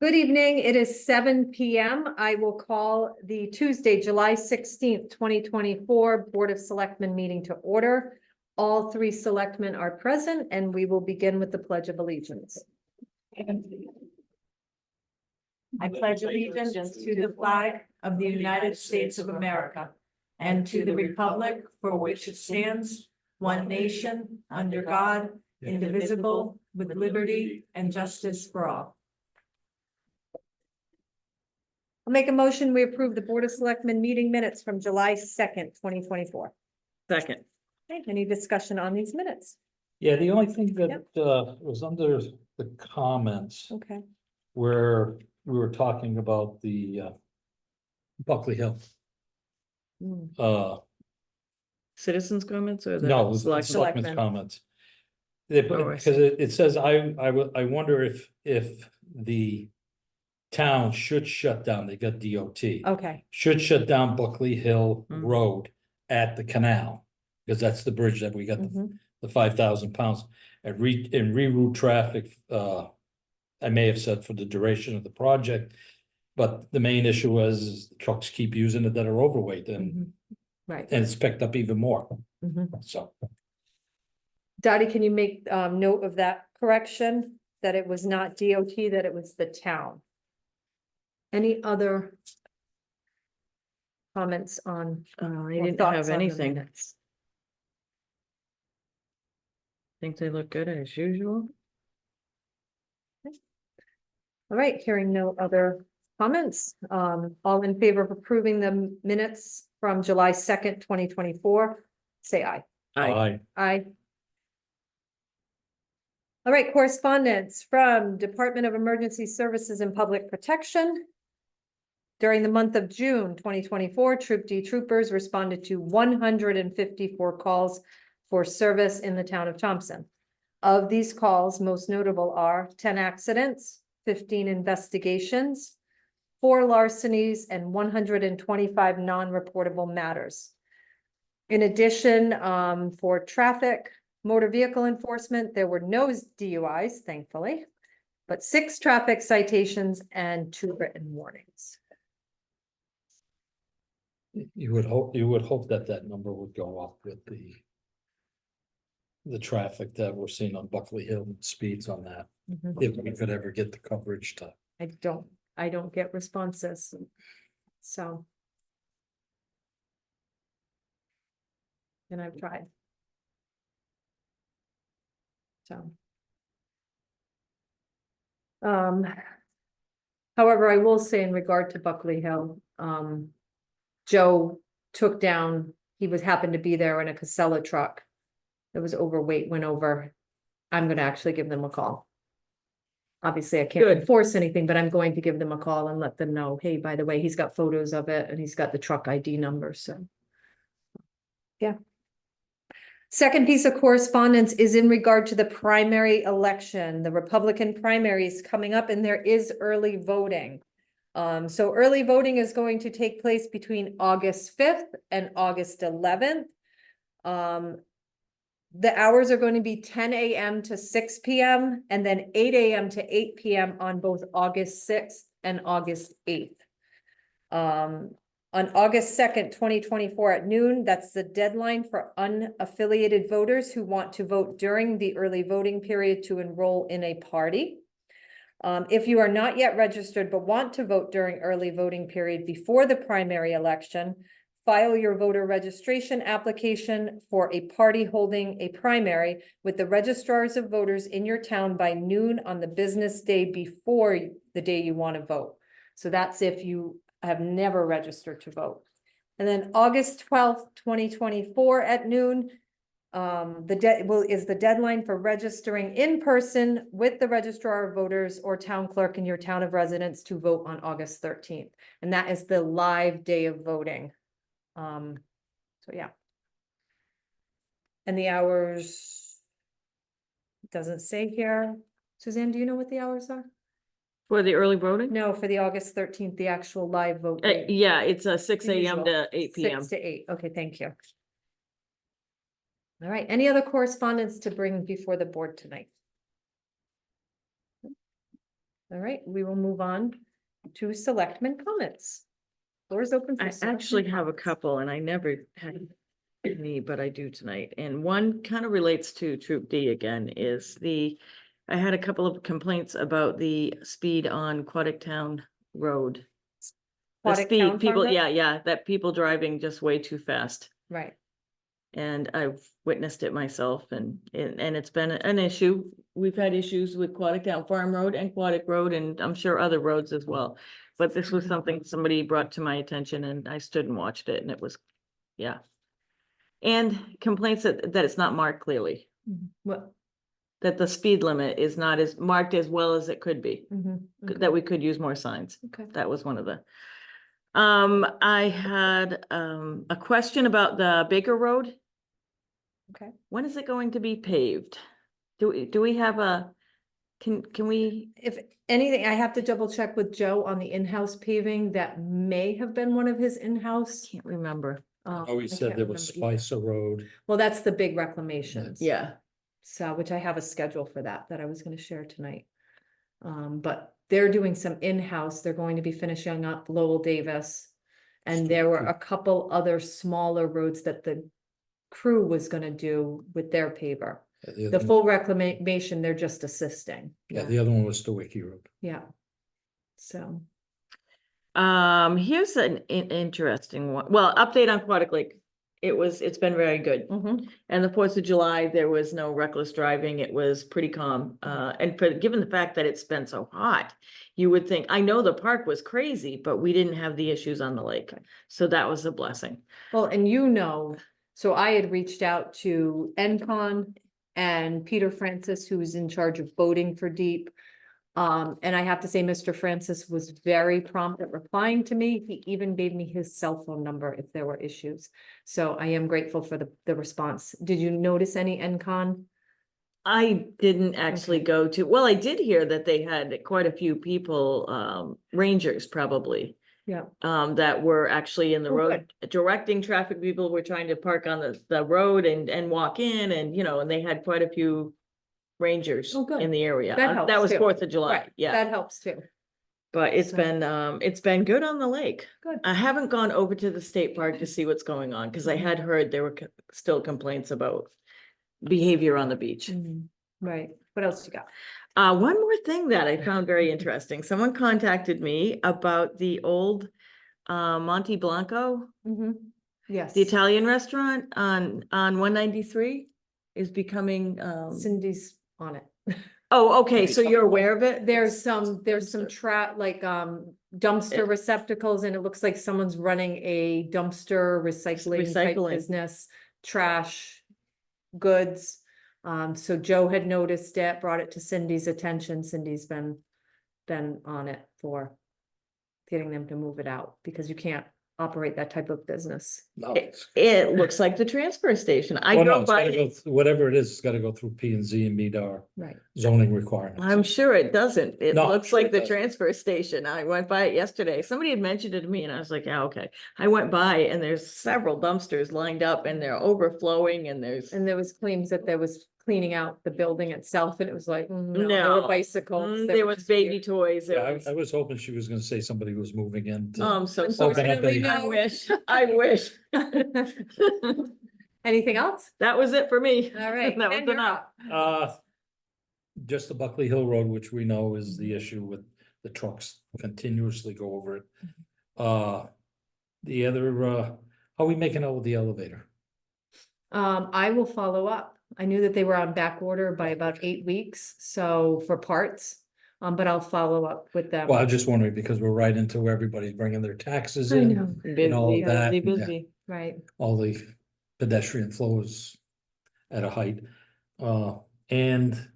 Good evening. It is 7 PM. I will call the Tuesday, July 16th, 2024 Board of Selectmen meeting to order. All three selectmen are present, and we will begin with the Pledge of Allegiance. I pledge allegiance to the flag of the United States of America and to the republic for which it stands, one nation, under God, indivisible, with liberty and justice for all. I'll make a motion. We approve the Board of Selectmen meeting minutes from July 2nd, 2024. Second. Okay, any discussion on these minutes? Yeah, the only thing that Yep. was under the comments Okay. where we were talking about the Buckley Hill. Citizens' comments or the? No, it was select- selectmen's Selectmen. comments. They put, Oh, I because it says, I wonder if the town should shut down, they got DOT. Okay, Should shut down Buckley Hill Mhm. Road at the canal. Because that's the bridge that we got Mhm. the 5,000 pounds and reroute traffic. I may have said for the duration of the project. But the main issue was trucks keep using it that are overweight and Mhm. Right. it's picked up even more, Mhm. so. Dottie, can you make note of that correction? That it was not DOT, that it was the town? Any other comments on? I or didn't thoughts have on the anything. minutes? Think they look good as usual. All right, hearing no other comments, all in favor of approving the minutes from July 2nd, 2024, say aye. Aye. Aye. All right, correspondence from Department of Emergency Services and Public Protection. During the month of June 2024, Troop D troopers responded to 154 calls for service in the town of Thompson. Of these calls, most notable are 10 accidents, 15 investigations, 4 larcenies, and 125 non-reportable matters. In addition, for traffic, motor vehicle enforcement, there were no DUIs, thankfully, but 6 traffic citations and 2 written warnings. You would hope that number would go up with the traffic that we're seeing on Buckley Hill and speeds on that. If we could ever get the coverage to. I don't get responses, so. And I've tried. So. However, I will say in regard to Buckley Hill, Joe took down, happened to be there in a Casella truck. It was overweight, went over. I'm gonna actually give them a call. Obviously, I can't Good. enforce anything, but I'm going to give them a call and let them know, hey, by the way, he's got photos of it and he's got the truck ID number, so. Yeah. Second piece of correspondence is in regard to the primary election. The Republican primary is coming up and there is early voting. So early voting is going to take place between August 5th and August 11th. The hours are going to be 10 a.m. to 6 p.m. and then 8 a.m. to 8 p.m. on both August 6th and August 8th. On August 2nd, 2024 at noon, that's the deadline for unaffiliated voters who want to vote during the early voting period to enroll in a party. If you are not yet registered but want to vote during early voting period before the primary election, file your voter registration application for a party holding a primary with the registrars of voters in your town by noon on the business day before the day you want to vote. So that's if you have never registered to vote. And then August 12th, 2024 at noon, is the deadline for registering in person with the registrar of voters or town clerk in your town of residence to vote on August 13th. And that is the live day of voting. So yeah. And the hours, it doesn't say here. Suzanne, do you know what the hours are? For the early voting? No, for the August 13th, the actual live vote. day. Yeah, it's 6 The a.m. usual. to 8 p.m. 6 to 8. Okay, thank you. All right, any other correspondence to bring before the board tonight? All right, we will move on to selectmen comments. Floor is open for I selectmen actually have a comments. couple and I never had any, but I do tonight. And one kind of relates to Troop D again is I had a couple of complaints about the speed on Aquatic Town Road. The Aquatic Town speed, Farm people, Road? yeah, that people driving just way too fast. Right, And I've witnessed it myself and it's been an issue. We've had issues with Aquatic Town Farm Road and Aquatic Road and I'm sure other roads as well. But this was something somebody brought to my attention and I stood and watched it and it was, yeah. And complaints that it's not marked clearly, what? that the speed limit is not as marked as well as it could be, Okay. that we could use more signs. Okay. That was one of the. I had a question about the Baker Road. Okay. When is it going to be paved? Do we have can we? If anything, I have to double check with Joe on the in-house paving. That may have been one of his in-house. Can't remember. Oh, he I said can't there was remember either. Spicer Road. Well, that's the big reclamations. Yeah, So, which I have a schedule for that I was gonna share tonight. But they're doing some in-house, they're going to be finishing up Lowell Davis. And there were a couple other smaller roads that the crew was gonna do with their paver. Yeah, The full reclamation, they're just assisting. Yeah, the other one was the Wiki Road. Yeah. So, here's an interesting one. Well, update on Aquatic Lake. It's been very good. And the 4th of July, there was no reckless driving. It was pretty calm. And given the fact that it's been so hot, you would think, I know the park was crazy, but we didn't have the issues on the lake. So that was a blessing. well, and so I had reached out to NCON and Peter Francis, who's in charge of boating for Deep. And I have to say, Mr. Francis was very prompt at replying to me. He even gave me his cell phone number if there were issues. So I am grateful for the response. Did you notice any NCON? I didn't actually Okay. go to, well, I did hear that they had quite a few people, rangers probably. Yeah. That were actually in the Oh, road, directing traffic. People were trying to park on the road and walk in and, and they had quite a few rangers Oh, good. in the area. That helps That was too. 4th of July, Right, yeah. that helps too. But it's So- been good on the lake. Good. I haven't gone over to the state park to see what's going on, because I had heard there were still complaints about behavior on the beach. Right, what else you got? One more thing that I found very interesting. Someone contacted me about the old Monte Blanco, Yes. the Italian restaurant on 193 is becoming Cindy's on it. oh, okay, so you're aware of it? There's some dumpster receptacles and it looks like someone's running a dumpster recycling type Recycling. business, trash, goods. So Joe had noticed it, brought it to Cindy's attention. Cindy's been on it for getting them to move it out because you can't operate that type of business. No. It looks like the transfer station. I Well, no, drove it's by gotta go, it. whatever it is, it's gotta go through P and Z and meet our Right. zoning requirements. I'm sure it doesn't. It No, I'm looks sure like it the doesn't. transfer station. I went by it yesterday. Somebody had mentioned it to me and I was like, yeah, okay. I went by and there's several dumpsters lined up and they're overflowing and there's. And there was claims that there was cleaning out the building itself and it was like, no, there No. were bicycles. that There were was just baby weird. toys. Yeah, I was hoping she was gonna say somebody was moving in. I'm so Open up sorry. a- I wish, I wish. Anything else? That was it for me. All right. That Ken, was you're enough. up. Just the Buckley Hill Road, which we know is the issue with the trucks continuously go over it. The other, how are we making out with the elevator? I will follow up. I knew that they were on back order by about 8 weeks, so for parts. But I'll follow up with them. Well, I was just wondering, because we're right into where everybody's bringing their taxes I in, know, and all Busy, of that, busy, yeah. busy. right. all the pedestrian flows at a height. And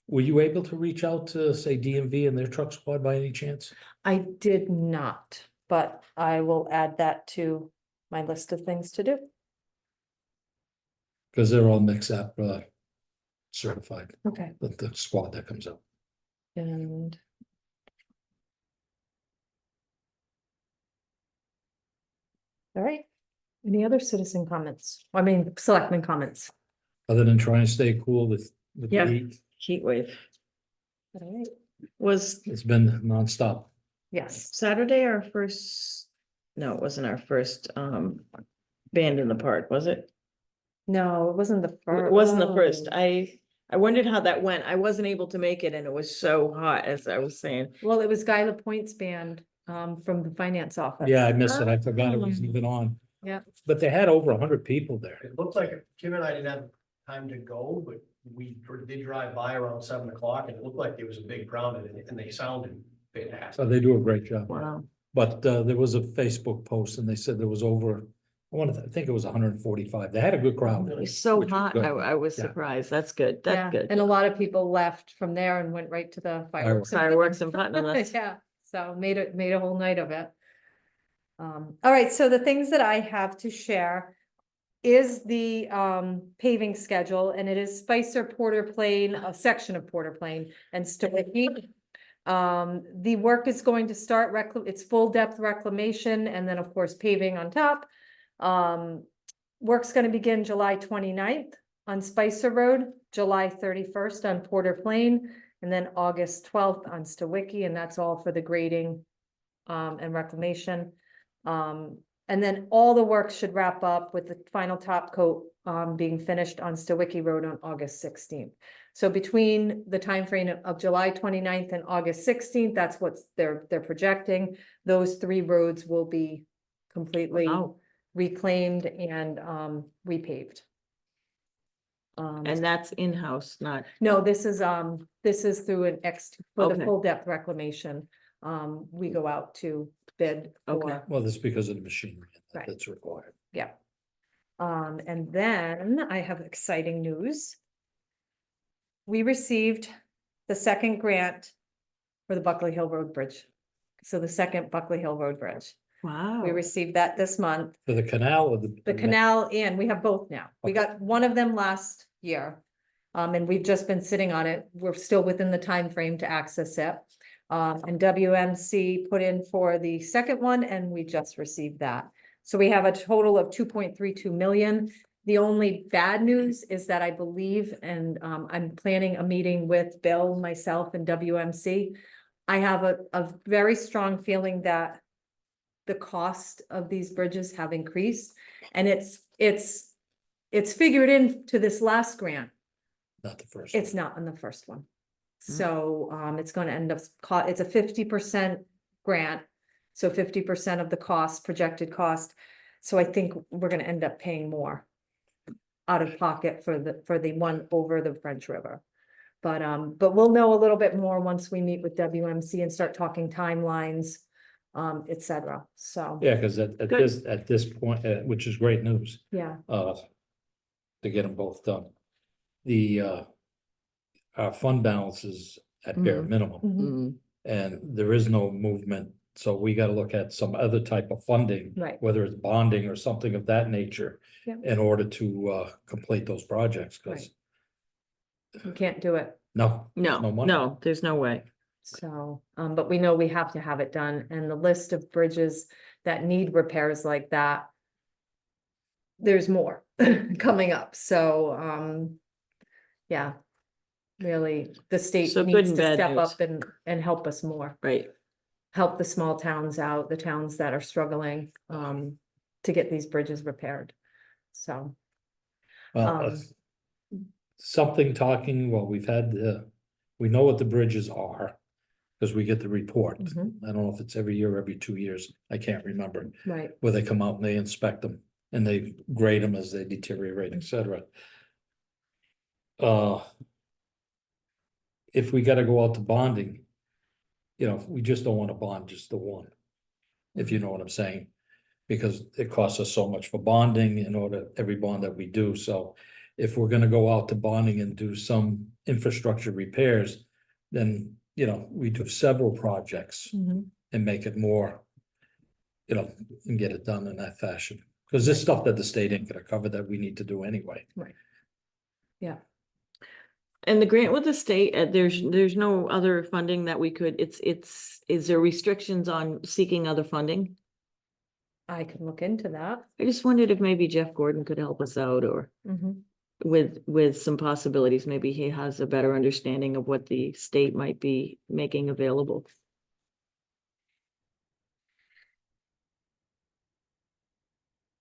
were you able to reach out to, say, DMV and their truck squad by any chance? I did not, but I will add that to my list of things to do. Because they're all mix app certified, Okay, the squad that comes out. and. All right, any other citizen comments? I mean, selectmen comments? Other than trying to stay cool with the Yeah. heat. Heat wave. All right, Was It's been nonstop. Yes. Saturday our first, no, it wasn't our first, band in the park, was it? No, it wasn't the first. It wasn't the first. Oh. I wondered how that went. I wasn't able to make it and it was so hot, as I was saying. Well, it was Guy Lapointe's band, from the finance office. Yeah, I missed it. I forgot it was Oh. even on. Yeah. But they had over 100 people there. It looked like Kim and I didn't have time to go, but we did drive by around 7 o'clock and it looked like there was a big crowd and they sounded So fantastic. they do a great job. Wow. But there was a Facebook post and they said there was over, I think it was 145. They had a good crowd. It was so Which was hot. good. I was Yeah. surprised. That's good. That's Yeah, good. and a lot of people left from there and went right to the fireworks. Fireworks and Putnam. That's Yeah, so made a whole night of it. All right, so the things that I have to share is the paving schedule, and it is Spicer, Porter Plain, a section of Porter Plain and Stoicky. The work is going to start it's full depth reclamation and then of course paving on top. Work's gonna begin July 29th on Spicer Road, July 31st on Porter Plain, and then August 12th on Stoicky, and that's all for the grading and reclamation. And then all the work should wrap up with the final top coat being finished on Stoicky Road on August 16th. So between the time frame of July 29th and August 16th, that's what they're projecting. Those 3 roads will be completely wow. reclaimed and repaved. And that's in-house, not, No, this is through an for the Okay. full depth reclamation. We go out to bid Okay. for, Well, that's because of the machinery Right. that's required. yeah. And then I have exciting news. We received the second grant for the Buckley Hill Road Bridge. So the second Buckley Hill Road Bridge. wow. We received that this month. For the canal or The canal, and we have both now. We Okay. got one of them last year. And we've just been sitting on it. We're still within the time frame to access it. And WMC put in for the second one and we just received that. So we have a total of 2.32 million. The only bad news is that I believe, and I'm planning a meeting with Bill, myself and WMC. I have a very strong feeling that the cost of these bridges have increased and it's figured into this last grant. Not the first. It's not on the first one. So, it's gonna end up, it's a 50% grant. So 50% of the cost, projected cost. So I think we're gonna end up paying more out of pocket for the one over the French River. But we'll know a little bit more once we meet with WMC and start talking timelines, et cetera. So, Yeah, because at this point, which is great news, yeah, to get them both done. Our fund balance is at bare minimum mhm, and there is no movement. So we gotta look at some other type of funding. Right. Whether it's bonding or something of that nature. Yeah. In order to complete those projects, because you can't do it. no. No, no money. no, there's no way. So, but we know we have to have it done, and the list of bridges that need repairs like that. There's more coming up, so, yeah. Really, the state So good needs and to bad step news. up and help us more, Right. help the small towns out, the towns that are struggling, to get these bridges repaired. So, Well, something talking, well, we've had, we know what the bridges are. Because we get the report. Mhm. I don't know if it's every year, or every 2 years, I can't remember, right, where they come out and they inspect them. And they grade them as they deteriorate, et cetera. If we gotta go out to bonding. You know, we just don't wanna bond just the one. If you know what I'm saying. Because it costs us so much for bonding in order, every bond that we do, so. If we're gonna go out to bonding and do some infrastructure repairs, then, you know, we do several projects mhm, and make it more. You know, and get it done in that fashion, because there's stuff that the state ain't gonna cover that we need to do anyway. yeah. And the grant with the state, there's no other funding that we could, is there restrictions on seeking other funding? I can look into that. I just wondered if maybe Jeff Gordon could help us out or, Mhm. with some possibilities. Maybe he has a better understanding of what the state might be making available.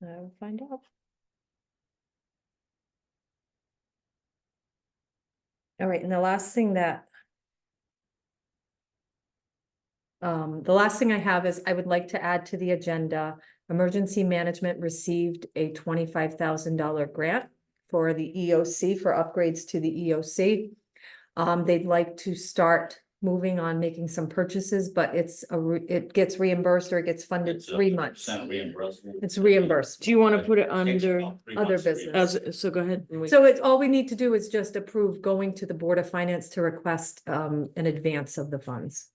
I'll find out. All right, and the last thing I have is I would like to add to the agenda, emergency management received a $25,000 grant for the EOC, for upgrades to the EOC. They'd like to start moving on making some purchases, but it gets reimbursed or it gets funded 3 months. It's reimbursed. Do you want to put it under, Other business. so go ahead. So it's, all we need to do is just approve going to the Board of Finance to request an advance of the funds.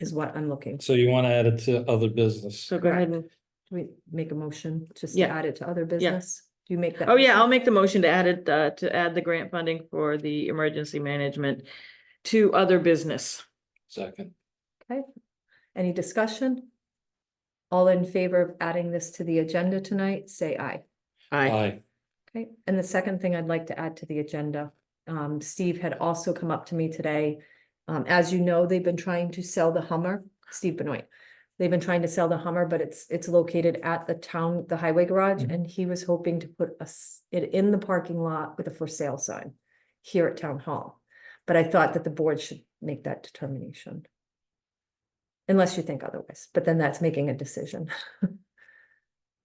Is what I'm looking for. So you want to add it to other business? So go ahead and, Do we make a motion just to Yeah. add it to other business? Do you make that? oh yeah, motion? I'll make the motion to add it, to add the grant funding for the emergency management to other business. Second. Okay, any discussion? All in favor of adding this to the agenda tonight, say aye. Aye. Okay, and the second thing I'd like to add to the agenda, Steve had also come up to me today. As you know, they've been trying to sell the Hummer, Steve Benoit. They've been trying to sell the Hummer, but it's located at the highway garage, and he was hoping to put it in the parking lot with a for sale sign here at Town Hall. But I thought that the board should make that determination. Unless you think otherwise, but then that's making a decision.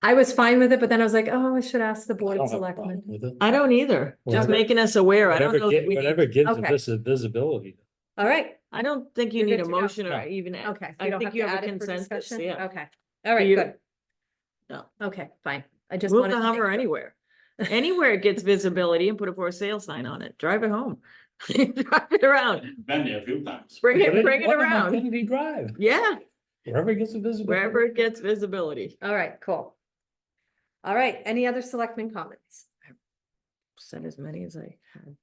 I was fine with it, but then I was like, oh, I should ask the I Board don't of have a problem Selectmen. with it. I don't either, just Whatever- making us aware. I don't Whatever know. that we need- whatever gives Okay. this visibility. All right, I don't think you You're need good a to go. motion or No. even. okay. I don't think you to have a add it for consensus, discussion? yeah. Okay, all right, You- good. No. Okay, fine. I just Move wanted the to make Hummer sure. anywhere. Anywhere it gets visibility and put a for sale sign on it. Drive it home. Drive it around. Been there a few times. Bring Put it on around. Kennedy Drive, Yeah, wherever it gets the visibility. wherever it gets visibility. All right, cool. All right, any other selectmen comments? Send as many as I had.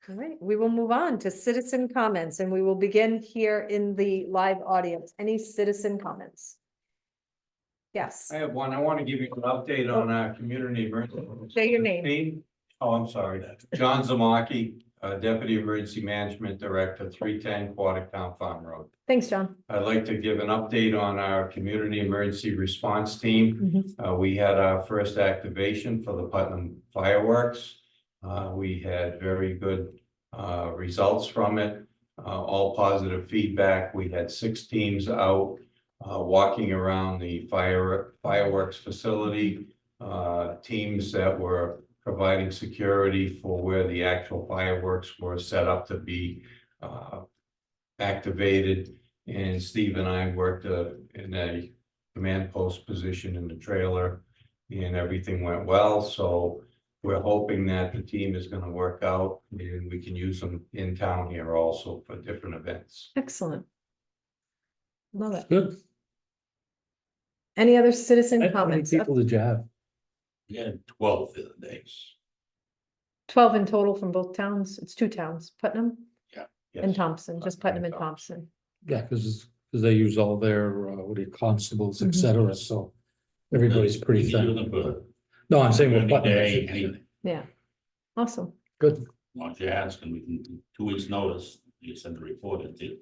All right, we will move on to citizen comments, and we will begin here in the live audience. Any citizen comments? Yes, I have one. I want to give you an update on our community emergency. say your name. team. Oh, I'm sorry. John Zamaki, Deputy Emergency Management Director, 310 Quadtown Farm Road. Thanks, John. I'd like to give an update on our community emergency response team. Mhm. We had our first activation for the Putnam fireworks. We had very good results from it, all positive feedback. We had 6 teams out walking around the fireworks facility, teams that were providing security for where the actual fireworks were set up to be activated. And Steve and I worked in a command post position in the trailer, and everything went well. So we're hoping that the team is going to work out, and we can use them in town here also for different events. Excellent. Love it. Good. Any other citizen How many comments? people did you have? We had 12 the other day. 12 in total from both towns. It's 2 towns, Putnam and Yes. Thompson, just Putnam and Thompson. Thompson. Yeah, because they use all their, what do you, constables, et Mhm. cetera, so everybody's pretty We use them thin. for No, I'm saying with every Putnam. day, anything. Yeah, awesome. Good. Once you ask, and we can, 2 weeks notice, you send the report and to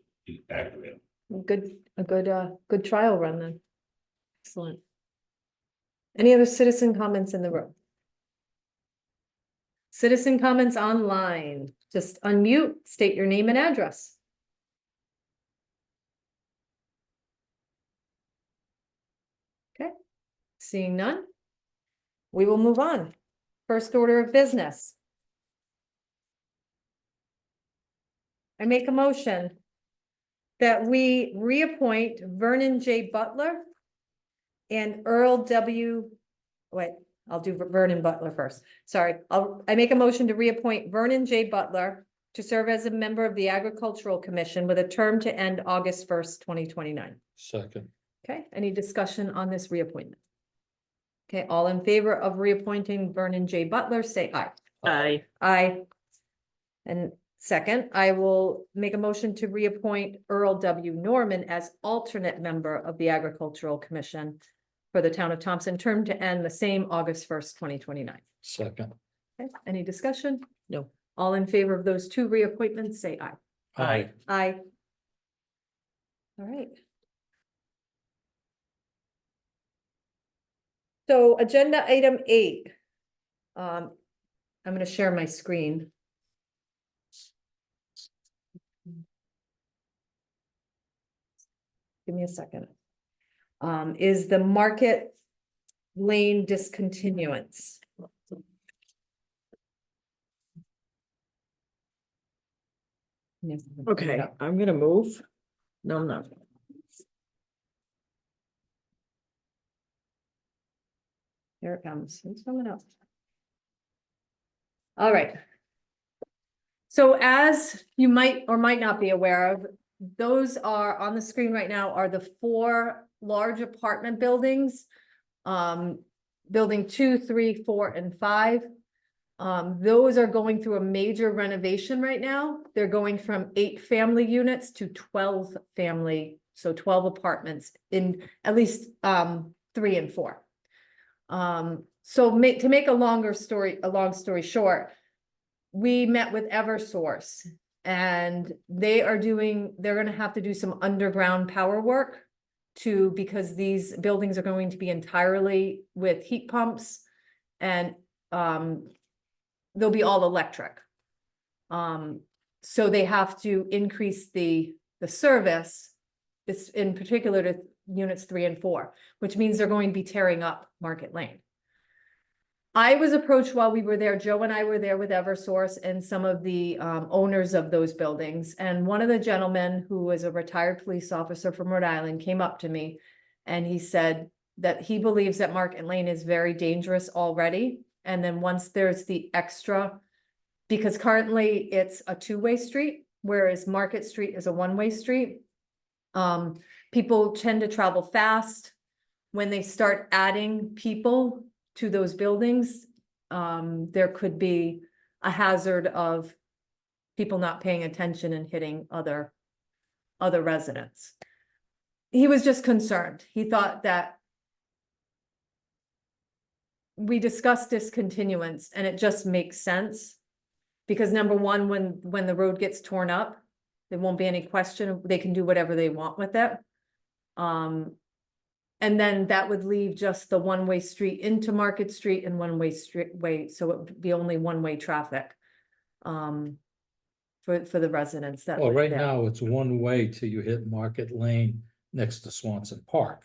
activate them. Good trial run then. Excellent. Any other citizen comments in the room? Citizen comments online, just unmute, state your name and address. Okay, seeing none. We will move on. First order of business. I make a motion that we reappoint Vernon J. Butler and Earl W. Wait, I'll do Vernon Butler first. Sorry, I make a motion to reappoint Vernon J. Butler to serve as a member of the Agricultural Commission with a term to end August 1st, 2029. Second. Okay, any discussion on this reappointment? Okay, all in favor of reappointing Vernon J. Butler, say aye. Aye. Aye. And second, I will make a motion to reappoint Earl W. Norman as alternate member of the Agricultural Commission for the town of Thompson, term to end the same August 1st, 2029. Second. Okay, any discussion? No. All in favor of those two reappointments, say aye. Aye. Aye. All right. So agenda item 8. I'm gonna share my screen. Give me a second. Is the Market Lane discontinuance. Yes, Okay, I'm gonna move. No, I'm not. Here it comes. It's coming up. All right. So as you might or might not be aware of, those are on the screen right now are the 4 large apartment buildings. Building 2, 3, 4, and 5. Those are going through a major renovation right now. They're going from 8 family units to 12 family, so 12 apartments in at least 3 and 4. So to make a long story short, we met with Eversource and they're gonna have to do some underground power work because these buildings are going to be entirely with heat pumps and they'll be all electric. So they have to increase the service. It's in particular to units 3 and 4, which means they're going to be tearing up Market Lane. I was approached while we were there. Joe and I were there with Eversource and some of the owners of those buildings. And one of the gentlemen who was a retired police officer from Rhode Island came up to me and he said that he believes that Market Lane is very dangerous already. And then once there's the extra, because currently it's a 2-way street, whereas Market Street is a 1-way street. People tend to travel fast. When they start adding people to those buildings, there could be a hazard of people not paying attention and hitting other residents. He was just concerned. He thought that we discussed discontinuance and it just makes sense. Because number one, when the road gets torn up, there won't be any question. They can do whatever they want with it. And then that would leave just the 1-way street into Market Street and 1-way street so it would be only 1-way traffic. For the residents that. Well, live right there. now, it's 1-way till you hit Market Lane next to Swanson Park.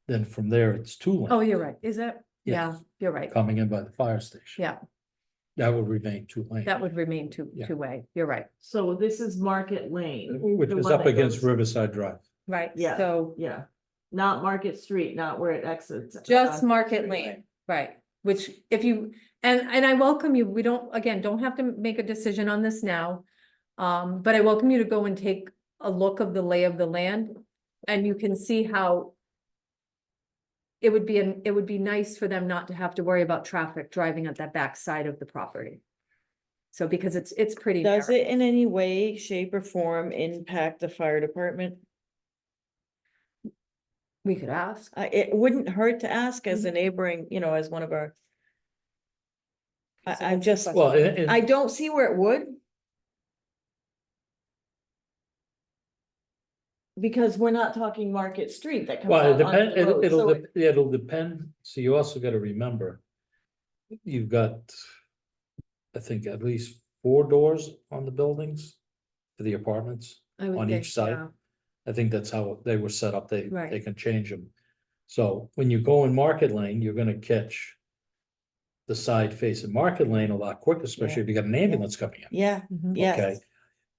Then from there, it's 2-lane. Oh, you're right. Is it? Yeah. Yeah, you're right. Coming in by the fire station. Yeah, That would remain 2-lane. that would remain Yeah. two-way. You're right. So this is Market Lane. Which the is one up that against goes- Riverside Drive. Right. Yeah. So Yeah, not Market Street, not where it exits. just on Market Freeway. Lane, right? Which if you, and I welcome you, we don't have to make a decision on this now. But I welcome you to go and take a look of the lay of the land. And you can see how it would be nice for them not to have to worry about traffic driving at that back side of the property. So because it's pretty. Does narrow. it in any way, shape or form impact the fire department? We could ask. It wouldn't hurt to ask as a neighboring, as one of our. It's a I'm good just, question. Well, and I don't see where it would. Because we're not talking Market Street that comes well, it out onto depends, the road, so it- it'll depend. So you also gotta remember. You've got, I think, at least 4 doors on the buildings for the apartments. I would on think, each side. yeah. I think that's how they were set up. They Right. can change them. So when you go in Market Lane, you're gonna catch the side facing Market Lane a lot quicker, especially if you got an ambulance coming in. Yeah, Mhm. Okay. yes,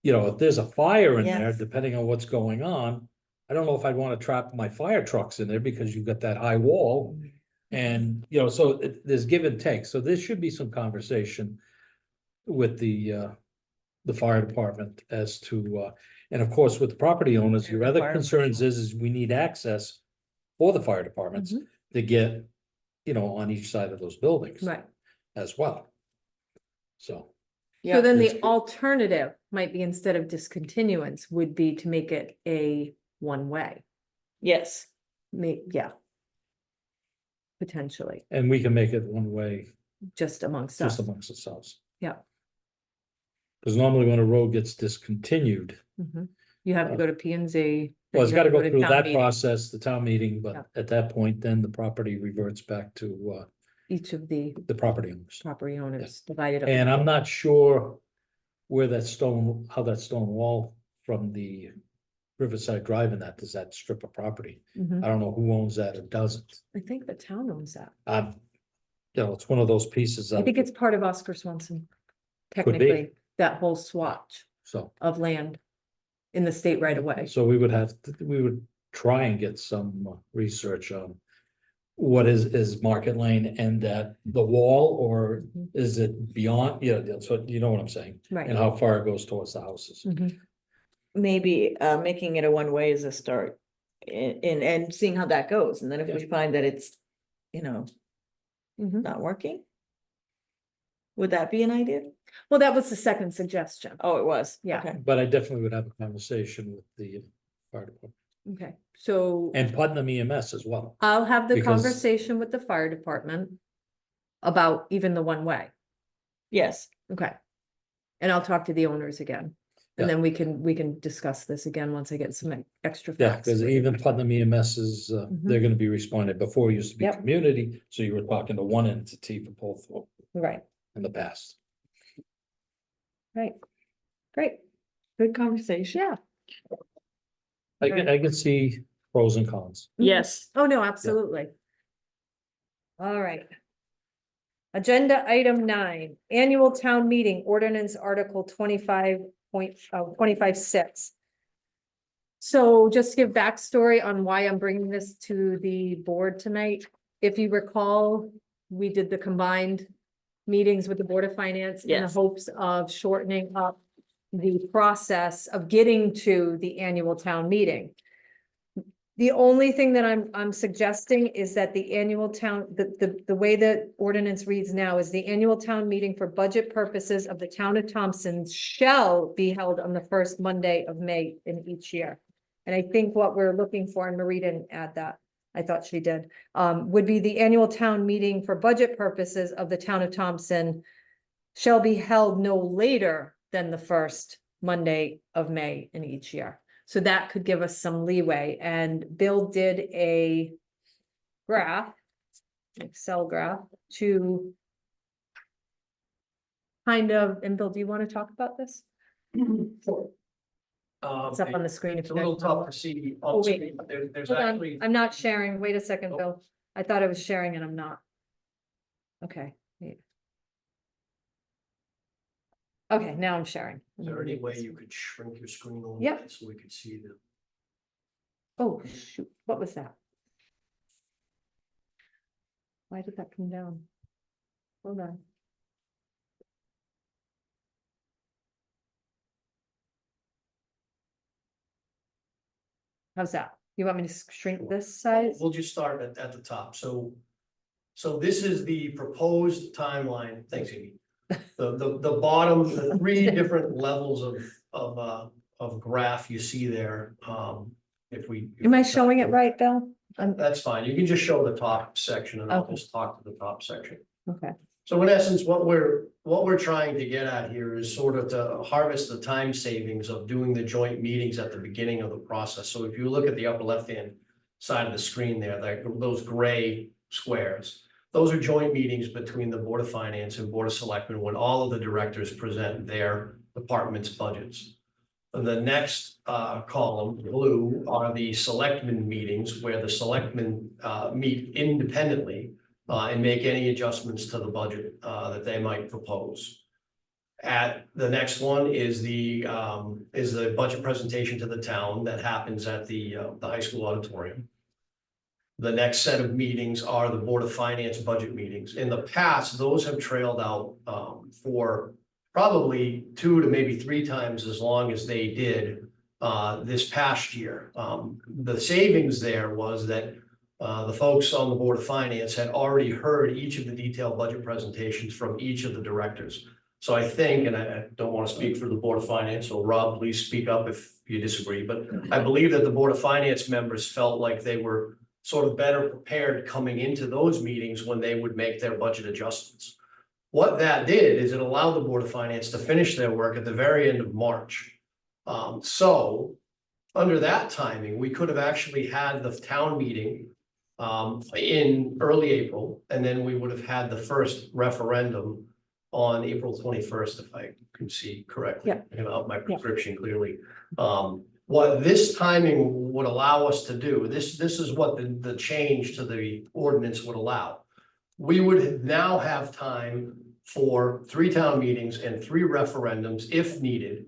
You know, if there's a fire in there, Yes. depending on what's going on, I don't know if I'd wanna trap my fire trucks in there because you've got that high wall. And, so there's give and take. So there should be some conversation with the fire department as to, and of course, with the property owners, your the other fire concerns is we need access for the fire departments Mhm. to get, on each side of those buildings Right. as well. So, So then it's the good. alternative might be instead of discontinuance would be to make it a 1-way. yes. Yeah. Potentially. and we can make it 1-way just amongst just us. amongst ourselves. Yeah. Because normally when a road gets discontinued, Mhm. You have to go to P and Z. well, it's got to go through town that meeting. process, the town meeting, Yeah. but at that point, then the property reverts back to Each of the the property owners. property owners divided up. And I'm not sure where that stone, how that stone wall from the Riverside Drive and that, does that strip of property? Mhm. I don't know who owns that or doesn't. I think the town owns that. You know, it's one of those pieces. I think it's part of Oscar Swanson. Could be. Technically, that whole swatch So, of land in the state right away. so we would try and get some research on what is Market Lane and that the wall, or Mhm. is it beyond, yeah, that's what, you know what I'm saying? And Right. how far it goes towards the houses. Mhm. Maybe making it a one-way is a start. And seeing how that goes, and then if we find that it's, you know, Mhm. not working. Would that be an idea? Well, that was the second suggestion. Oh, it was, Yeah. okay. But I definitely would have a conversation with the fire department Okay, so and Putnam EMS as well. I'll have the because- conversation with the fire department about even the one way. Yes, Okay. And I'll talk to the owners again. And Yeah. then we can discuss this again once I get some extra Yeah, facts. because for you. even Putnam EMS is, they're gonna be responding. Before it used to be Yep. community, so you were talking to one entity for both Right, in the past. right. Great, good conversation. yeah. I can see pros and cons. Yes, Oh, no, absolutely. All right. Agenda item 9, annual town meeting ordinance article 25.6. So just to give backstory on why I'm bringing this to the board tonight. If you recall, we did the combined meetings with the Board of Finance in the Yes. hopes of shortening up the process of getting to the annual town meeting. The only thing that I'm suggesting is that the annual town, the way the ordinance reads now is the annual town meeting for budget purposes of the town of Thompson shall be held on the first Monday of May in each year. And I think what we're looking for, and Marie didn't add that, I thought she did, would be the annual town meeting for budget purposes of the town of Thompson shall be held no later than the first Monday of May in each year. So that could give us some leeway, and Bill did a graph, Excel graph, to kind of, and Bill, do you want to talk about this? Sure. It's up on the screen if It's you a little guys wanna tough look. to see. Oh, wait. There's Hold on, actually, I'm not sharing. Wait a second, Oh. Bill. I thought I was sharing and I'm not. Okay. wait. Okay, now I'm sharing. is there any way you could shrink your screen a little Yep. bit so we could see the? Oh, shoot, what was that? Why did that come down? Hold on. How's that? You want me to shrink this size? We'll just start at the top, so. So this is the proposed timeline, thanks, Amy. The bottom, the three different levels of graph you see there, if we. Am I showing it right, Bill? That's fine, you can just show the top section and I'll Okay. just talk to the top section. Okay, So in essence, what we're trying to get at here is sort of to harvest the time savings of doing the joint meetings at the beginning of the process. So if you look at the upper left-hand side of the screen there, those gray squares, those are joint meetings between the Board of Finance and Board of Selectmen when all of the directors present their department's budgets. And the next column, blue, are the selectmen meetings where the selectmen meet independently and make any adjustments to the budget that they might propose. At the next one is the budget presentation to the town that happens at the high school auditorium. The next set of meetings are the Board of Finance budget meetings. In the past, those have trailed out for probably 2 to maybe 3 times as long as they did this past year. The savings there was that the folks on the Board of Finance had already heard each of the detailed budget presentations from each of the directors. So I think, and I don't want to speak for the Board of Finance, so Rob, please speak up if you disagree, but I believe that the Board of Finance members felt like they were sort of better prepared coming into those meetings when they would make their budget adjustments. What that did is it allowed the Board of Finance to finish their work at the very end of March. So under that timing, we could have actually had the town meeting in early April, and then we would have had the first referendum on April 21st, if I can see correctly. Yeah. About my prescription clearly. What this timing would allow us to do, this is what the change to the ordinance would allow. We would now have time for 3 town meetings and 3 referendums if needed,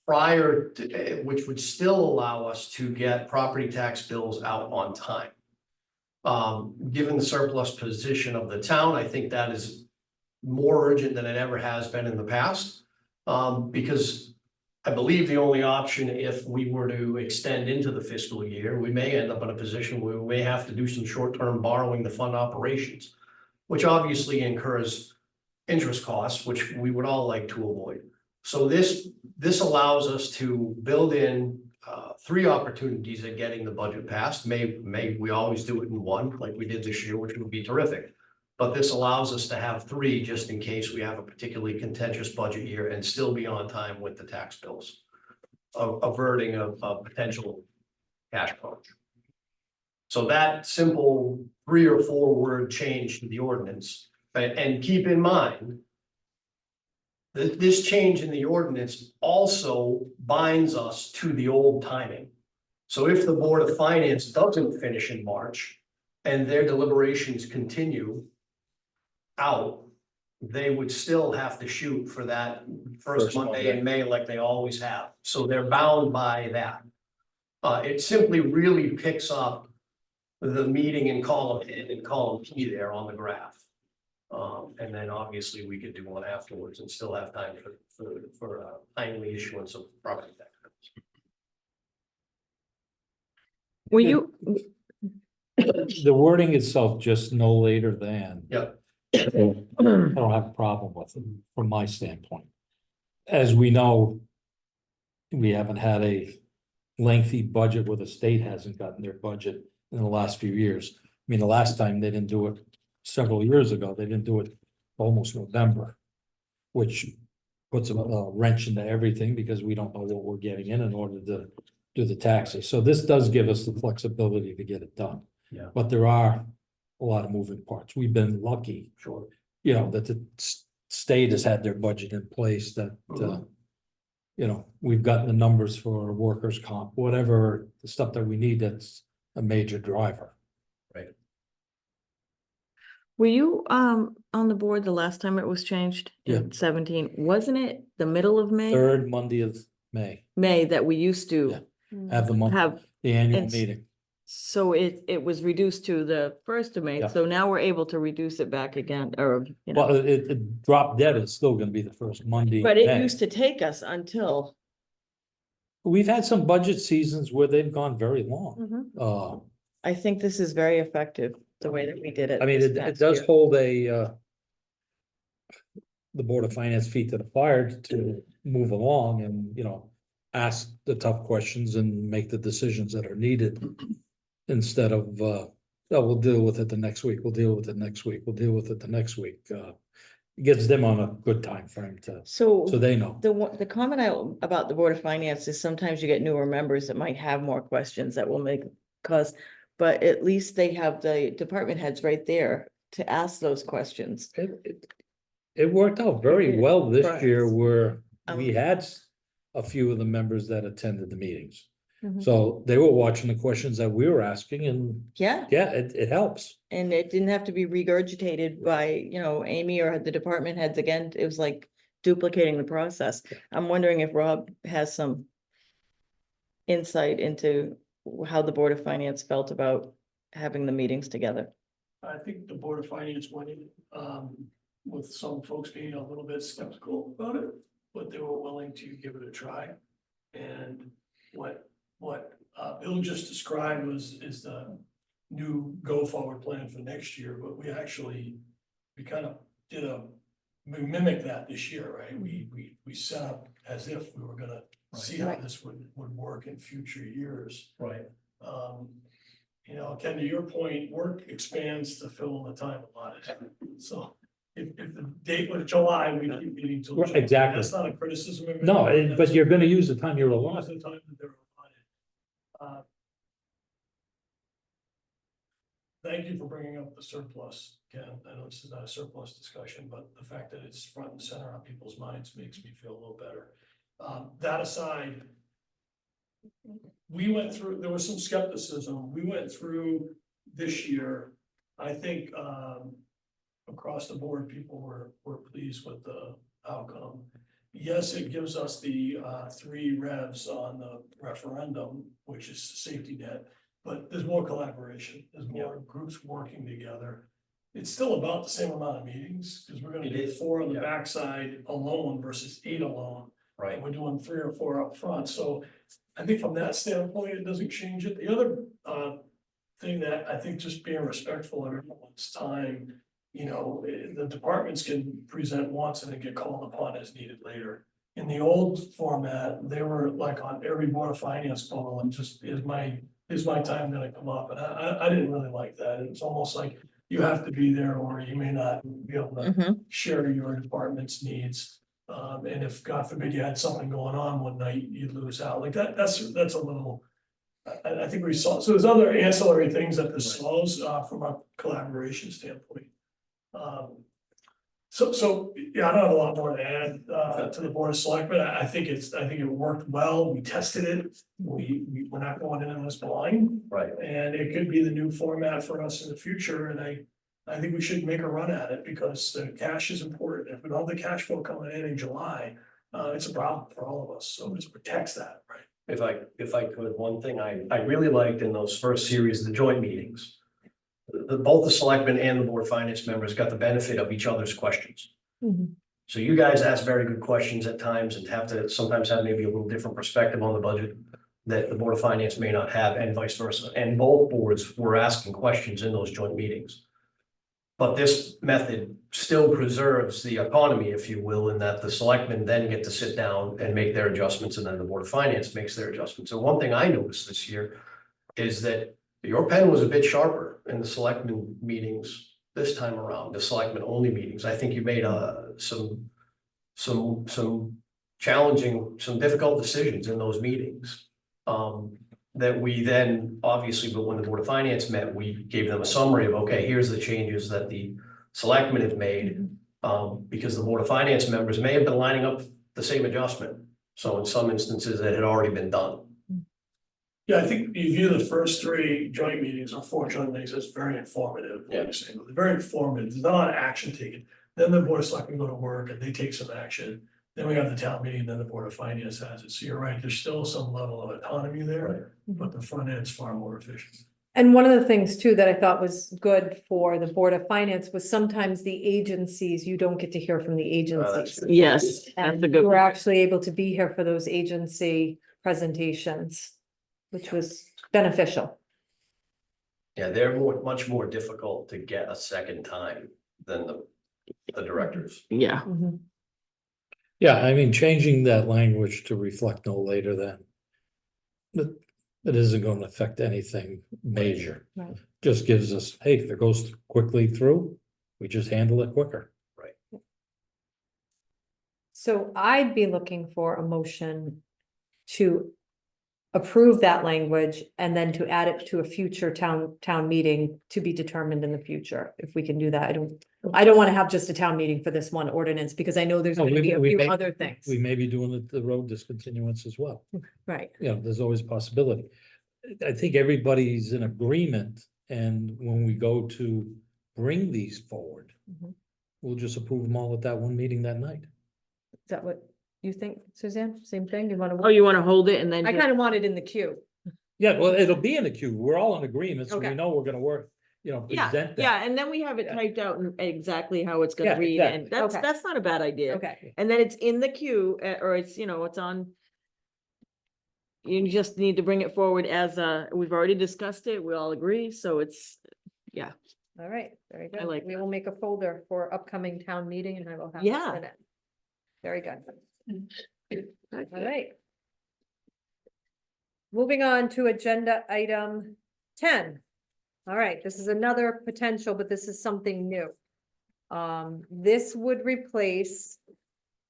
prior to, which would still allow us to get property tax bills out on time. Given the surplus position of the town, I think that is more urgent than it ever has been in the past. Because I believe the only option, if we were to extend into the fiscal year, we may end up in a position where we may have to do some short-term borrowing to fund operations, which obviously incurs interest costs, which we would all like to avoid. So this allows us to build in 3 opportunities at getting the budget passed. May we always do it in one, like we did this year, which would be terrific. But this allows us to have 3 just in case we have a particularly contentious budget year and still be on time with the tax bills, averting a potential cash crunch. So that simple 3 or 4 word change to the ordinance, and keep in mind that this change in the ordinance also binds us to the old timing. So if the Board of Finance doesn't finish in March and their deliberations continue out, they would still have to shoot for that first Monday in May like they always have. So they're bound by that. It simply really picks up the meeting in column P there on the graph. And then obviously we could do one afterwards and still have time for timely issuance of property tax. Were you, The wording itself, just no later than. Yeah. I don't have a problem with it from my standpoint. As we know, we haven't had a lengthy budget where the state hasn't gotten their budget in the last few years. I mean, the last time they didn't do it several years ago, they didn't do it almost November, which puts a wrench into everything because we don't know what we're getting in order to do the taxes. So this does give us the flexibility to get it done. Yeah. But there are a lot of moving parts. We've been lucky, Sure. you know, that the state has had their budget in place, that, you know, we've gotten the numbers for workers' comp, whatever, the stuff that we need, that's a major driver. were you, on the board the last time it was changed in 17? Wasn't it the middle of May? 3rd Monday of May, May that we used to have the month, have, the annual and- meeting. so it was reduced to the 1st of May, Yeah. so now we're able to reduce it back again, or, you know. Well, it dropped dead, it's still gonna be the first Monday. But in it May. used to take us until. We've had some budget seasons where they've gone very long. I think this is very effective, the way that we did it. I mean, this it past does year. hold the Board of Finance feet to the fire to move along and, you know, ask the tough questions and make the decisions that are needed. Instead of, oh, we'll deal with it the next week, we'll deal with it next week, we'll deal with it the next week. It gets them on a good time frame so they know. The comment about the Board of Finance is sometimes you get newer members that might have more questions that will make cause, but at least they have the department heads right there to ask those questions. It worked out very did, well this for year us. where we Um, had a few of the members that attended the meetings. Mhm. So they were watching the questions that we were asking and Yeah, yeah, it helps. and it didn't have to be regurgitated by, you know, Amy or the department heads again. It was like duplicating the process. I'm wondering if Rob has some insight into how the Board of Finance felt about having the meetings together. I think the Board of Finance went in, with some folks being a little bit skeptical about it, but they were willing to give it a try. And what Bill just described is the new go-forward plan for next year, but we kind of we mimicked that this year, right? We set up as if we were gonna see how Right. this would work in future years. Right. You know, Ken, to your point, work expands to fill in the time allotted. So if the date was July, we keep meeting till Right, July. exactly. That's not a criticism. of No, anyone, but that's- you're gonna use the time you're that's allotted. the time that they're allotted. Thank you for bringing up the surplus, Ken. I know this is not a surplus discussion, but the fact that it's front and center on people's minds makes me feel a little better. That aside, we went through, there was some skepticism. We went through this year. I think, across the board, people were pleased with the outcome. Yes, it gives us the, 3 revs on the referendum, which is safety net. But there's more collaboration, there's more groups working together. It's still about the same amount of meetings, because we're gonna It do is, 4 on the yeah. backside alone versus 8 alone. Right. And we're doing 3 or 4 up front, so I think from that standpoint, it doesn't change it. The other thing that I think just being respectful of everyone's time, the departments can present once and then get called upon as needed later. In the old format, they were like on every board of finance call and just is my time gonna come up? And I didn't really like that. It's almost like you have to be there or you may not be able to Mhm. share your department's needs. And if, God forbid, you had something going on one night, you'd lose out. Like that's a little. I think we saw, so there's other ancillary things that this solves, from a collaboration standpoint. So, yeah, I don't have a lot more to add, to the Board of Selectmen. I think it worked well. We tested it. We're not going into this blind. Right. And it could be the new format for us in the future, and I think we should make a run at it because the cash is important. If we don't have the cash flow coming in July, it's a problem for all of us, so this protects that, right? If I could, one thing I really liked in those first series, the joint meetings. Both the selectmen and the board of finance members got the benefit of each other's questions. Mhm. So you guys ask very good questions at times and have to sometimes have maybe a little different perspective on the budget that the board of finance may not have, and vice versa. And both boards were asking questions in those joint meetings. But this method still preserves the autonomy, if you will, in that the selectmen then get to sit down and make their adjustments, and then the board of finance makes their adjustments. So one thing I noticed this year is that your pen was a bit sharper in the selectmen meetings this time around, the selectmen only meetings. I think you made some challenging, some difficult decisions in those meetings. That we then, obviously, but when the Board of Finance met, we gave them a summary of, okay, here's the changes that the selectmen have made. Because the Board of Finance members may have been lining up the same adjustment. So in some instances, it had already been done. Yeah, I think you view the first 3 joint meetings or 4 joint meetings as very informative. Like Yeah. you're saying. They're very informative. There's not a lot of action taken. Then the board of selectmen go to work and they take some action. Then we have the town meeting, then the board of finance has it. So you're right, there's still some level of autonomy there, but the front end's far more efficient. And one of the things too that I thought was good for the Board of Finance was sometimes the agencies, you don't get to hear from the agencies. Yes, that's And a you good. were actually able to be here for those agency presentations, which was beneficial. Yeah, they're much more difficult to get a second time than the directors. Yeah, Mhm. Yeah, I mean, changing that language to reflect no later than. But it isn't gonna affect anything major. Right. Just gives us, hey, if it goes quickly through, we just handle it quicker. So I'd be looking for a motion to approve that language and then to add it to a future town meeting to be determined in the future, if we can do that. I don't want to have just a town meeting for this one ordinance, because I know there's No, going to be a we few may- other things. We may be doing the road discontinuance as well. Right, You know, there's always a possibility. I think everybody's in agreement, and when we go to bring these forward, Mhm. we'll just approve them all at that one meeting that night. is that what you think, Suzanne? Same thing? You want oh, to? you wanna hold it and then I just- kind of want it in the queue. Yeah, well, it'll be in the queue. We're all in agreement, so we Okay. know we're gonna work, present Yeah, that. yeah, and then we have it Yeah. typed out and exactly how it's Yeah, gonna read, exactly. and that's, Okay. that's not a bad idea. Okay, And then it's in the queue, or it's, it's on. You just need to bring it forward as we've already discussed it, we all agree, so it's, all right, very good. like We will make a folder for upcoming town meeting and I will have this Yeah. in it. Very good. All right. Moving on to agenda item 10. All right, this is another potential, but this is something new. This would replace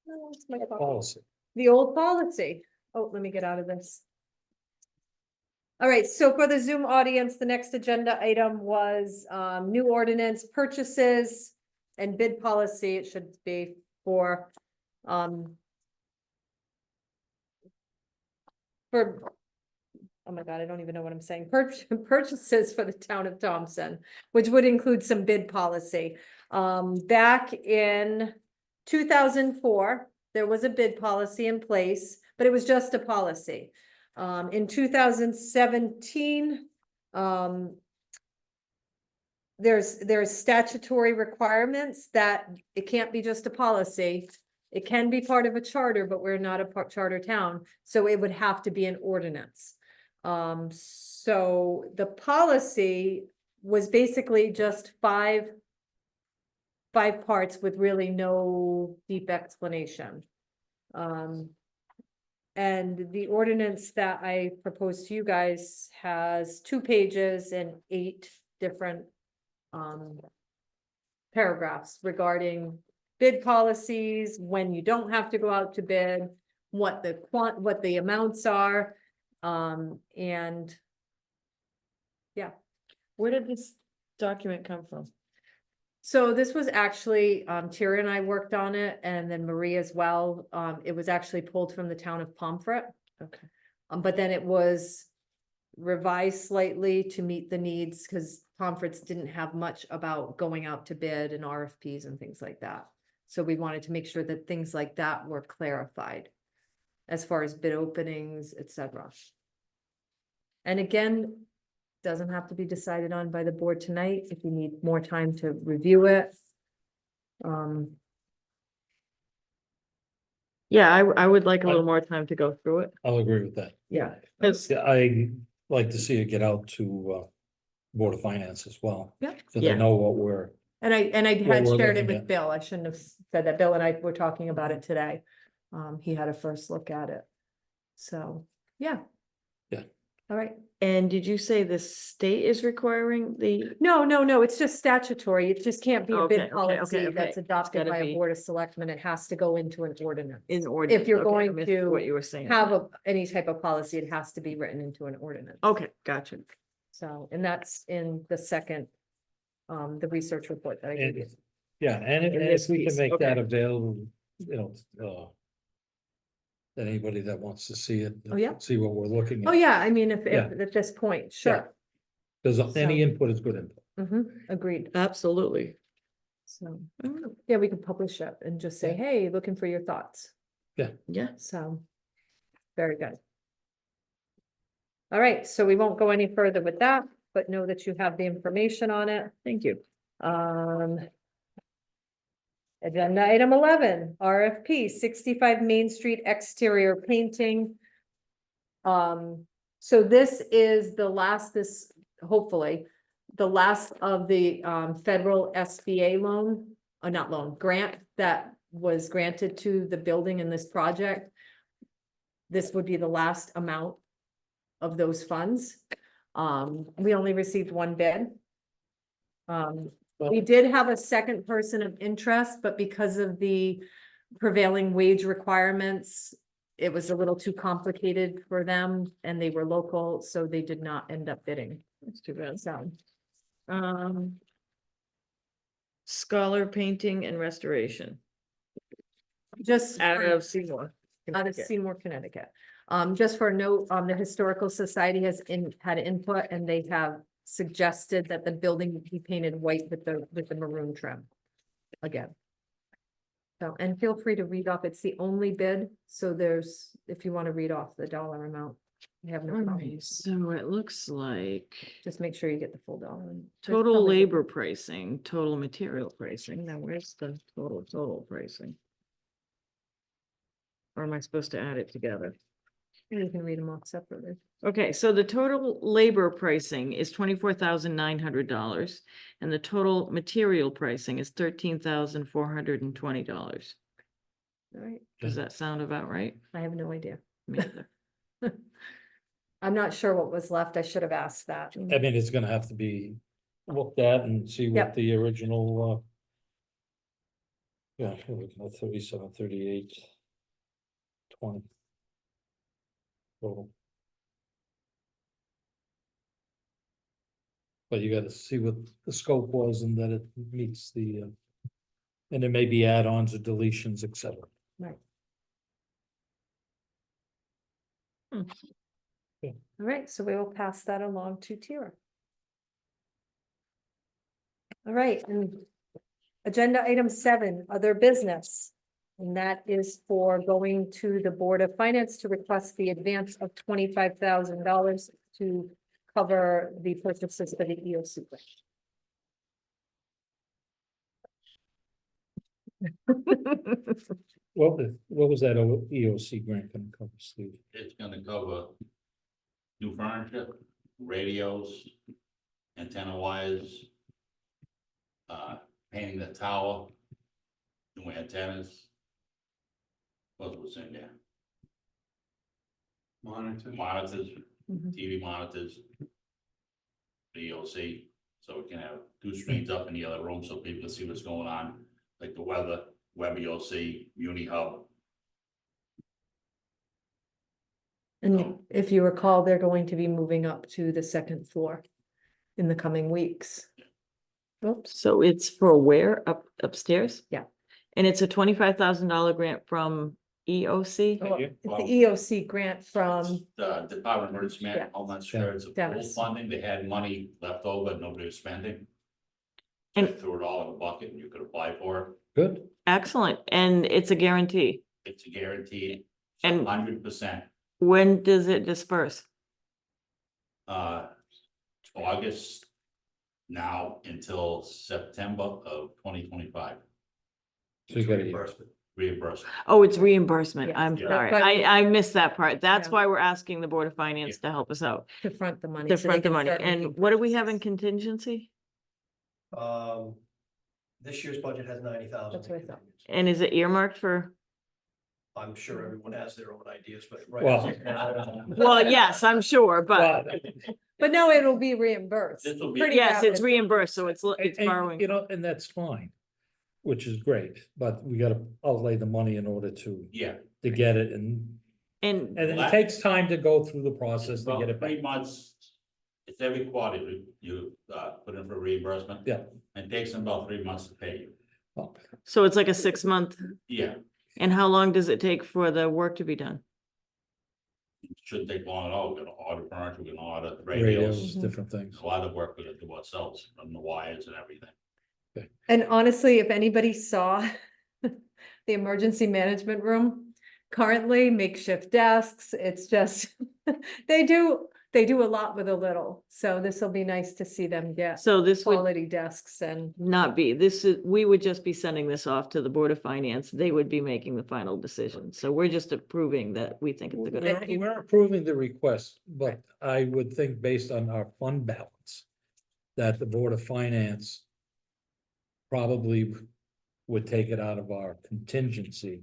where's my Policy. the old policy. Oh, let me get out of this. All right, so for the Zoom audience, the next agenda item was new ordinance purchases and bid policy. It should be for oh my God, I don't even know what I'm saying. Purchases for the town of Thompson, which would include some bid policy. Back in 2004, there was a bid policy in place, but it was just a policy. In 2017, there's statutory requirements that it can't be just a policy. It can be part of a charter, but we're not a charter town, so it would have to be an ordinance. So the policy was basically just five parts with really no deep explanation. And the ordinance that I proposed to you guys has 2 pages and 8 different paragraphs regarding bid policies, when you don't have to go out to bid, what the amounts are, and yeah. Where did this document come from? So this was actually, Tira and I worked on it, and then Marie as well. It was actually pulled from the town of Pomfret. Okay. But then it was revised slightly to meet the needs, because Pomfrets didn't have much about going out to bid and RFPs and things like that. So we wanted to make sure that things like that were clarified as far as bid openings, etc. And again, doesn't have to be decided on by the board tonight if you need more time to review it. Yeah, I would like a little more time to go through it. I'll agree with that. Yeah. Because, Yeah, I like to see it get out to Board of Finance as well. Yeah. So Yeah. they know what we're, And I Well, had we're shared it looking with at- Bill. I shouldn't have said that. Bill and I were talking about it today. He had a first look at it. So, yeah. Yeah. All right. and did you say the state is requiring the, No, it's just statutory. It just can't be a Okay, bid okay, policy okay, that's okay. adopted Gotta by a be- board of selectmen. It has to go into an ordinance. in ordinance? you're Okay, I going missed to what you were saying. Have any type of policy, it has to be written into an ordinance. Okay, gotcha. So, and that's in the second, the research report that I gave you. yeah, and In if this we can piece, make that okay. available, anybody that wants to see it. Oh, yeah. See what we're looking at. Oh, yeah, I mean, if Yeah. at this point, sure. Because any So- input is good input. Agreed. Absolutely. So, Oh, yeah, we can publish it and just say, Yeah. hey, looking for your thoughts. yeah, So, very good. All right, so we won't go any further with that, but know that you have the information on it. thank you. Agenda item 11, RFP 65 Main Street exterior painting. So this is the last, hopefully, the last of the federal SBA loan, not loan, grant that was granted to the building in this project. This would be the last amount of those funds. We only received 1 bid. We did have a second person of interest, but because of the prevailing wage requirements, it was a little too complicated for them, and they were local, so they did not end up bidding. That's too bad. So, Scholar painting and restoration just out for- of Seymour. out of Connecticut. Seymour, Connecticut. Just for a note, the Historical Society has had input, and they have suggested that the building be painted white with the maroon trim again. So, and feel free to read off, it's the only bid, so there's, if you want to read off the dollar amount, you have no problem. Alright, so it looks like Just make sure you get the full dollar. There's total probably- labor pricing, total material pricing. Now where's the total pricing? Or am I supposed to add it together? You can read them off separately. Okay, so the total labor pricing is $24,900 and the total material pricing is $13,420. All right, Does that sound about right? I have no idea. Me either. I'm not sure what was left. I should have asked that. I mean, it's gonna have to be looked at and see Yep. what the original Yeah, we're looking at 37, 38, 20. Total. But you gotta see what the scope was and that it meets the, and there may be add-ons or deletions, et cetera. All right, so we will pass that along to Tira. All right, and agenda item 7, other business. And that is for going to the Board of Finance to request the advance of $25,000 to cover the purchases for the EOC grant. What was that EOC grant gonna cover, Steve? It's gonna cover new furniture, radios, antenna wires, painting the tower, new antennas. What was in there? Monitor. Monitors, Mhm. TV monitors. EOC, so we can have 2 screens up in the other room so people can see what's going on, like the weather, web EOC, Uni Hub. And if you recall, they're going to be moving up to the 2nd floor in the coming weeks. Oops, So it's for where? Upstairs? Yeah. And it's a $25,000 grant from EOC? well, you. it's the EOC grant from, The Department of Emergency Yeah. Management, Homeland Security's full Dennis. funding, they had money left over, nobody was spending. And- They threw it all in a bucket and you could apply for it, Good. Excellent. And it's a guarantee. it's a guaranteed, And- 100%. When does it disperse? August now until September of 2025. So you gotta, Reimbursement. Oh, it's reimbursement. Yeah. I'm Yeah. sorry. That's why I missed that part. That's Yeah. why we're asking the Board of Finance to help us out. to front the money. To so they front the can money. start making And what do we have in purchases. contingency? This year's budget has 90,000. That's what I thought. And is it earmarked for? I'm sure everyone has their own ideas, but Well- right. Well, yes, I'm sure, but But no, it'll be reimbursed. This will be- pretty yes, it's rapid. reimbursed, so it's and, borrowing. you know, and that's fine, which is great, but we gotta outlay the money in order to Yeah. get it, and And it takes time to go through the process to About get it back. 3 months, it's every quarter you put in for reimbursement. Yeah. And it takes them about 3 months to pay you. Oh, so it's like a 6-month. Yeah, And how long does it take for the work to be done? it shouldn't take long at all. We're gonna order furniture, we're gonna order Radios, radios. different things. A lot of work we're gonna do ourselves, run the wires and everything. And honestly, if anybody saw the emergency management room, currently makeshift desks, it's just, they do a lot with a little. So this will be nice to see them get So this would quality desks and, not be, we would just be sending this off to the Board of Finance. They would be making the final decision. So we're just approving that we think it's a good idea. We're approving the request, but I would think based on our fund balance, that the Board of Finance probably would take it out of our contingency,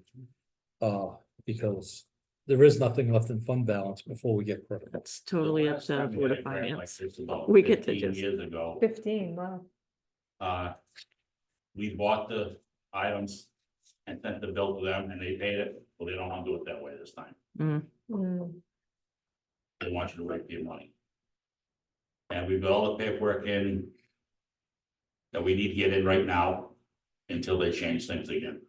because there is nothing left in fund balance before we get credit. That's totally The up last to the time we Board had of a grant like Finance. this about We get to 15 just- Years ago, 15, wow. We bought the items and sent the bill to them and they paid it. Well, they don't want to do it that way this time. Mm. They want you to wait for your money. And we put all the paperwork in that we need to get in right now until they change things again.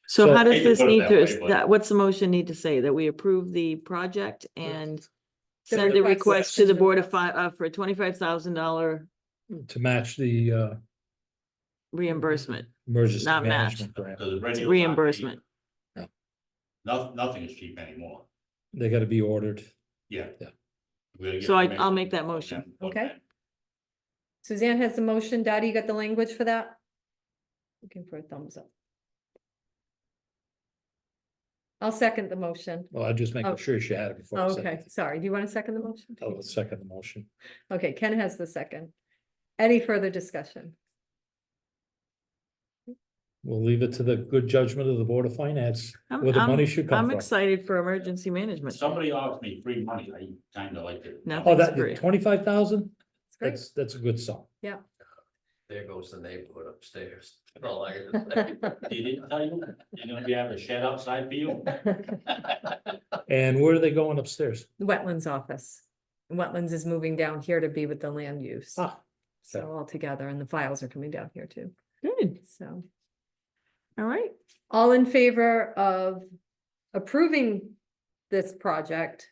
So So- how does Hate to this put it need that to, way, but- that, what's the motion need to say? That we approve the project and The send the request. request to the Board of for a $25,000 To match the reimbursement, emergency Not match. management grant, Because the radios aren't cheap. reimbursement. Nothing is cheap anymore. they gotta be ordered. Yeah. Yeah. We gotta get So I'll permission make that from motion. them, from Okay. them. Suzanne has the motion. Dottie, you got the language for that? Looking for a thumbs up. I'll second the motion. Well, I just Oh. making sure she had it before. I said Okay, it. sorry. Do you want to second the motion? I'll second the motion. Okay, Ken has the second. Any further discussion? We'll leave it to the good judgment of the Board of Finance, I'm- where the I'm- money should come I'm from. excited for emergency management. Somebody offers me free money, I kind of like it. No. Oh, That's that, great. 25,000? It's great. That's a good sum. Yeah. There goes the neighborhood upstairs. That's all I can say. He didn't tell you, you're gonna be having a shed outside for you? And where are they going upstairs? Wetlands office. Wetlands is moving down here to be with the land use. Ah, So all together, and the files are coming down here too, Good, so. all right. All in favor of approving this project,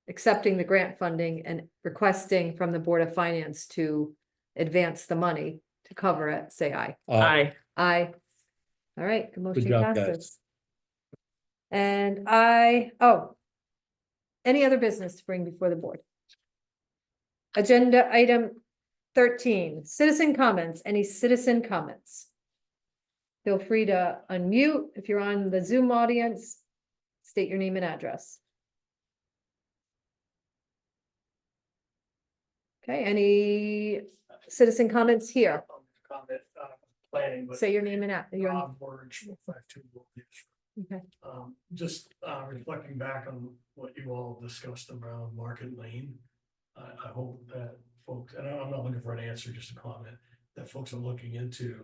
accepting the grant funding and requesting from the Board of Finance to advance the money to cover it, say aye. Aye. Aye. All right, the motion job, guys. passes. And any other business to bring before the board? Agenda item 13, citizen comments. Any citizen comments? Feel free to unmute if you're on the Zoom audience. State your name and address. Okay, any citizen comments here? Comment, planning, but. Say your name and your, Rob Burge, 52 Woolwich. okay, Just reflecting back on what you all discussed around Market Lane. I hope that folks, and I'm not looking for an answer, just a comment, that folks are looking into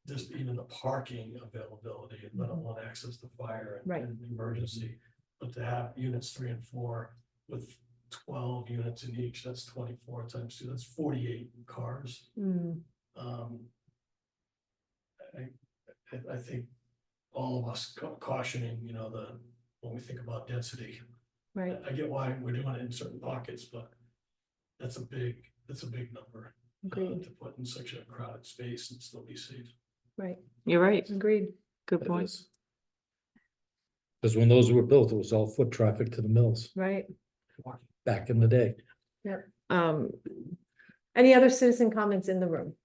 just even the parking availability, and let alone access to fire and- Right. and emergency. But to have units 3 and 4 with 12 units in each, that's 24 times 2, that's 48 cars. Hmm, I think all of us cautioning, when we think about density. right, I get why we're doing it in certain pockets, but that's a big number. agreed, To put in such a crowded space and still be safe. right, You're right, agreed. good point. Because when those were built, it was all foot traffic to the mills Right. back in the day. Um, Any other citizen comments in the room?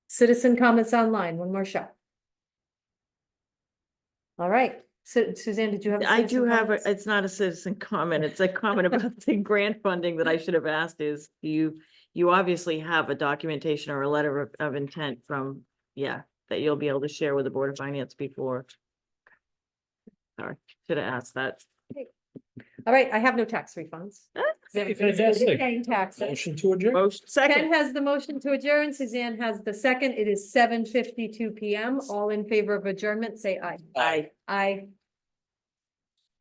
Citizen comments online, one more shot. All right, Suzanne, did you have? a I do citizen have, comments? it's not a citizen comment, it's a comment about the grant funding that I should have asked is, you obviously have a documentation or a letter of intent from, that you'll be able to share with the Board of Finance before. Sorry, should have asked that. All right, I have no tax refunds. Hey, fantastic. Paying taxes. Motion to adjourn. Motion, Ken second, has the motion to adjourn, Suzanne has the second, it is 7:52 PM, all in favor of adjournment, say aye. aye. Aye.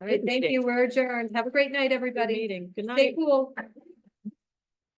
All right, Good thank meeting. you, we're adjourned, have a great night, Good everybody, meeting, good stay night. cool.